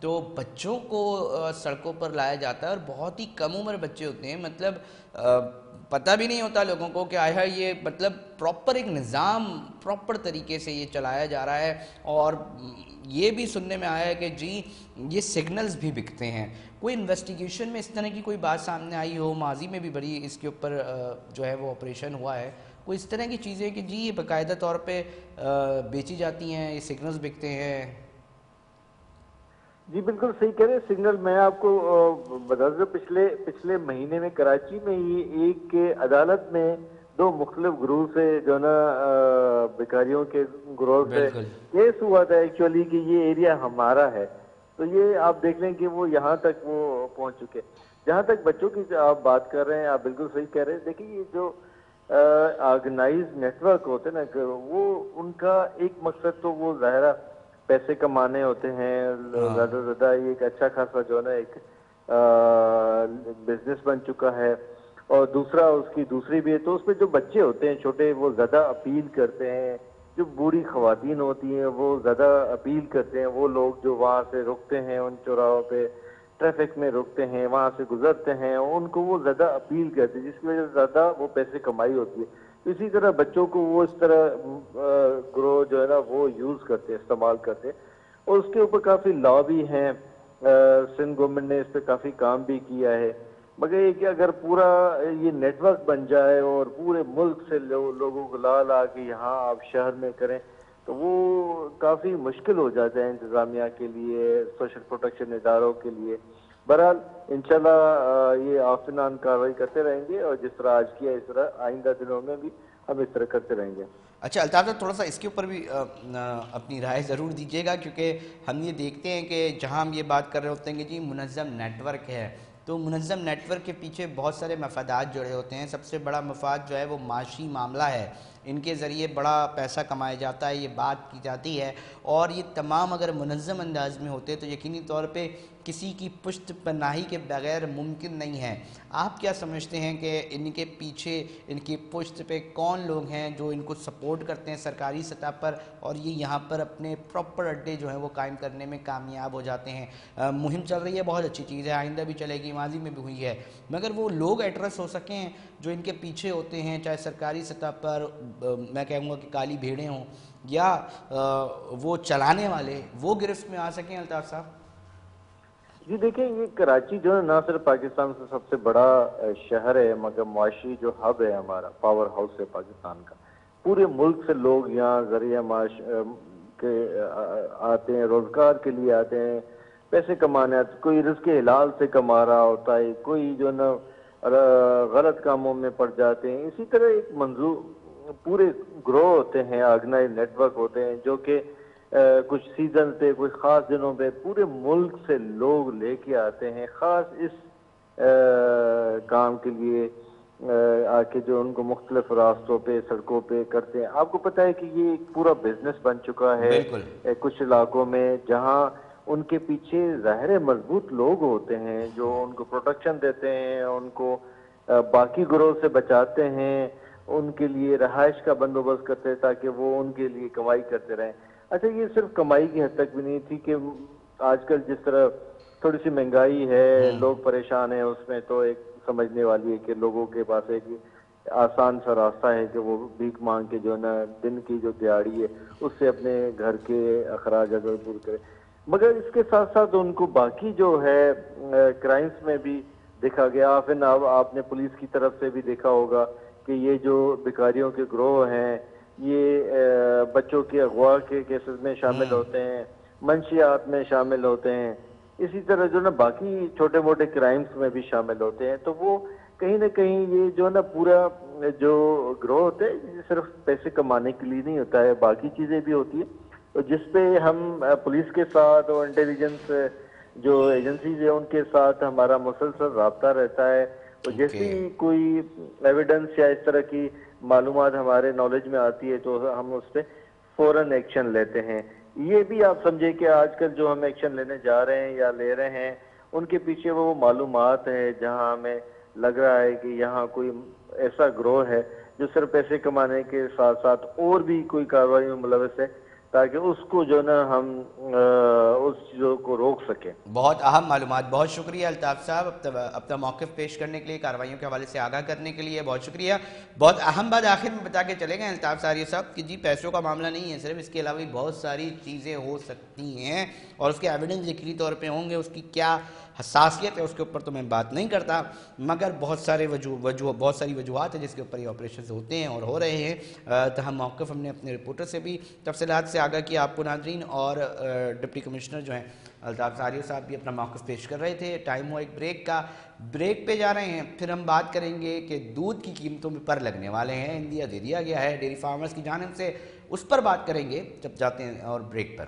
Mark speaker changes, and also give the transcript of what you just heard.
Speaker 1: تو بچوں کو سڑکوں پر لایا جاتا ہے اور بہت ہی کم عمر بچے ہوتے ہیں، مطلب پتہ بھی نہیں ہوتا لوگوں کو کہ آیا یہ مطلب پراپر ایک نظام پراپر طریقے سے یہ چلایا جا رہا ہے، اور یہ بھی سننے میں آیا ہے کہ جی یہ سگنلز بھی بکتے ہیں۔ کوئی انویسٹیگیشن میں اس طرح کی کوئی بات سامنے آئی ہو؟ ماضی میں بھی بڑی اس کے اوپر جو ہے وہ آپریشن ہوا ہے، کوئی اس طرح کی چیزیں کہ جی یہ باقاعدہ طور پہ بیچی جاتی ہیں، یہ سگنلز بکتے ہیں؟
Speaker 2: جی بالکل صحیح کہہ رہے ہیں سگنل۔ میں آپ کو بتا دوں پچھلے مہینے میں کراچی میں ہی ایک عدالت میں دو مختلف گروہ سے جو نا بھکاریوں کے گروہ سے کیس ہوا تھا ایکچولی کہ یہ ایریا ہمارا ہے، تو یہ آپ دیکھ لیں کہ وہ یہاں تک وہ پہنچ چکے۔ جہاں تک بچوں کی آپ بات کر رہے ہیں، آپ بالکل صحیح کہہ رہے ہیں۔ دیکھیں یہ جو آرگنائز نیٹ ورک ہوتے ہیں نا، وہ ان کا ایک مقصد تو وہ ظاہرہ پیسے کمانے ہوتے ہیں، زیادہ سے زیادہ یہ ایک اچھا خاصا جو ہے نا ایک بزنس بن چکا ہے، اور دوسرا اس کی دوسری بھی ہے، تو اس پہ جو بچے ہوتے ہیں چھوٹے وہ زیادہ اپیل کرتے ہیں، جو بوڑھی خواتین ہوتی ہیں وہ زیادہ اپیل کرتے ہیں، وہ لوگ جو وہاں سے رکتے ہیں ان چوراہوں پہ ٹریفک میں رکتے ہیں، وہاں سے گزرتے ہیں، ان کو وہ زیادہ اپیل کرتے ہیں، جس کی وجہ سے زیادہ وہ پیسے کمائی ہوتی ہے۔ اسی طرح بچوں کو وہ اس طرح گروہ جو ہے نا وہ یوز کرتے ہیں، استعمال کرتے ہیں، اور اس کے اوپر کافی لا بھی ہیں۔ سندھ گورنمنٹ نے اس پہ کافی کام بھی کیا ہے، مگر یہ کہ اگر پورا یہ نیٹ ورک بن جائے اور پورے ملک سے لوگوں کو لا کے یہاں آپ شہر میں کریں تو وہ کافی مشکل ہو جاتا ہے انتظامیہ کے لیے، سوشل پروٹیکشن اداروں کے لیے۔ بہرحال انشاءاللہ یہ آفنان کارروائی کرتے رہیں گے، اور جس طرح آج کیا اس طرح آئندہ دنوں میں بھی ہم اس طرح کرتے رہیں گے۔
Speaker 1: اچھا الطاف صاحب، تھوڑا سا اس کے اوپر بھی اپنی رائے ضرور دیجیے گا، کیونکہ ہم یہ دیکھتے ہیں کہ جہاں ہم یہ بات کر رہے ہوتے ہیں کہ جی منظم نیٹ ورک ہے، تو منظم نیٹ ورک کے پیچھے بہت سارے مفادات جڑے ہوتے ہیں۔ سب سے بڑا مفاد جو ہے وہ معاشی معاملہ ہے، ان کے ذریعے بڑا پیسہ کمایا جاتا ہے، یہ بات کی جاتی ہے، اور یہ تمام اگر منظم انداز میں ہوتے تو یقینی طور پہ کسی کی پشت پناہی کے بغیر ممکن نہیں ہے۔ آپ کیا سمجھتے ہیں کہ ان کے پیچھے، ان کی پشت پہ کون لوگ ہیں جو ان کو سپورٹ کرتے ہیں سرکاری سطح پر، اور یہ یہاں پر اپنے پراپر اڈے جو ہیں وہ قائم کرنے میں کامیاب ہو جاتے ہیں؟ مہم چل رہی ہے، بہت اچھی چیز ہے، آئندہ بھی چلے گی، ماضی میں بھی ہوئی ہے، مگر وہ لوگ ایڈریس ہو سکیں جو ان کے پیچھے ہوتے ہیں، چاہے سرکاری سطح پر میں کہوں گا کہ کالی بھیڑیں ہوں، یا وہ چلانے والے، وہ گرفت میں آ سکیں الطاف صاحب؟
Speaker 2: جی دیکھیں، یہ کراچی جو ہے نہ صرف پاکستان سے سب سے بڑا شہر ہے، مگر معاشی جو ہب ہے ہمارا، پاور ہاؤس ہے پاکستان کا۔ پورے ملک سے لوگ یہاں ذریعہ معاش کے آتے ہیں، روزگار کے لیے آتے ہیں، پیسے کمانے آتے ہیں، کوئی رزق حلال سے کما رہا ہوتا ہے، کوئی جو نا غلط کاموں میں پڑ جاتے ہیں۔ اسی طرح ایک منظور پورے گروہ ہوتے ہیں، آرگنائز نیٹ ورک ہوتے ہیں، جو کہ کچھ سیزن پہ، کچھ خاص دنوں پہ پورے ملک سے لوگ لے کے آتے ہیں، خاص اس کام کے لیے آ کے جو ان کو مختلف راستوں پہ، سڑکوں پہ کرتے ہیں۔ آپ کو پتہ ہے کہ یہ ایک پورا بزنس بن چکا ہے کچھ علاقوں میں، جہاں ان کے پیچھے ظاہر مضبوط لوگ ہوتے ہیں جو ان کو پروٹیکشن دیتے ہیں، ان کو باقی گروہ سے بچاتے ہیں، ان کے لیے رہائش کا بندوبست کرتے ہیں تاکہ وہ ان کے لیے کمائی کرتے رہیں۔ اچھا، یہ صرف کمائی کی حد تک بھی نہیں تھی کہ آج کل جس طرح تھوڑی سی مہنگائی ہے، لوگ پریشان ہیں، اس میں تو ایک سمجھنے والی ہے کہ لوگوں کے پاس ایک آسان سا راستہ ہے کہ وہ بھیک مانگ کے جو ہے نا دن کی جو دیہاڑی ہے اس سے اپنے گھر کے اخراجات پور کرے، مگر اس کے ساتھ ساتھ ان کو باقی جو ہے کرائمز میں بھی دیکھا گیا۔ پھر آپ نے پولیس کی طرف سے بھی دیکھا ہوگا کہ یہ جو بھکاریوں کے گروہ ہیں یہ بچوں کے اغوا کے کیسز میں شامل ہوتے ہیں، منشیات میں شامل ہوتے ہیں، اسی طرح جو نا باقی چھوٹے موٹے کرائمز میں بھی شامل ہوتے ہیں۔ تو وہ کہیں نہ کہیں یہ جو نا پورا جو گروہ ہوتا ہے یہ صرف پیسے کمانے کے لیے نہیں ہوتا ہے، باقی چیزیں بھی ہوتی ہیں، تو جس پہ ہم پولیس کے ساتھ اور انٹیلیجنس جو ایجنسیز ہیں ان کے ساتھ ہمارا مسلسل رابطہ رہتا ہے، اور جیسے ہی کوئی ایویڈنس یا اس طرح کی معلومات ہمارے نالج میں آتی ہے تو ہم اس پہ فوراً ایکشن لیتے ہیں۔ یہ بھی آپ سمجھے کہ آج کل جو ہم ایکشن لینے جا رہے ہیں یا لے رہے ہیں ان کے پیچھے وہ معلومات ہے جہاں ہمیں لگ رہا ہے کہ یہاں کوئی ایسا گروہ ہے جو صرف پیسے کمانے کے ساتھ ساتھ اور بھی کوئی کارروائی میں ملوث ہے، تاکہ اس کو جو نا ہم اس چیزوں کو روک سکیں۔
Speaker 1: بہت اہم معلومات، بہت شکریہ الطاف صاحب اپنا موقف پیش کرنے کے لیے، کارروائیوں کے حوالے سے آگاہ کرنے کے لیے بہت شکریہ۔ بہت اہم بات آخر میں بتا کے چلے گئے الطاف ساریہ صاحب کہ جی پیسوں کا معاملہ نہیں ہے صرف، اس کے علاوہ بھی بہت ساری چیزیں ہو سکتی ہیں اور اس کے ایویڈنس ذکری طور پہ ہوں گے، اس کی کیا حساسیت ہے اس کے اوپر تو میں بات نہیں کرتا، مگر بہت ساری وجوہات ہیں جس کے اوپر یہ آپریشنز ہوتے ہیں اور ہو رہے ہیں۔ تاہم موقف ہم نے اپنے رپورٹر سے بھی تفصیلات سے آگاہ کیا آپ کو ناظرین، اور ڈپٹی کمشنر جو ہیں الطاف ساریہ صاحب بھی اپنا موقف پیش کر رہے تھے۔ ٹائم ہوا ایک بریک کا، بریک پہ جا رہے ہیں، پھر ہم بات کریں گے کہ دودھ کی قیمتوں میں پر لگنے والے ہیں، عندیہ دے دیا گیا ہے ڈیری فارمرز کی جانب سے، اس پر بات کریں گے جب جاتے ہیں اور بریک پر۔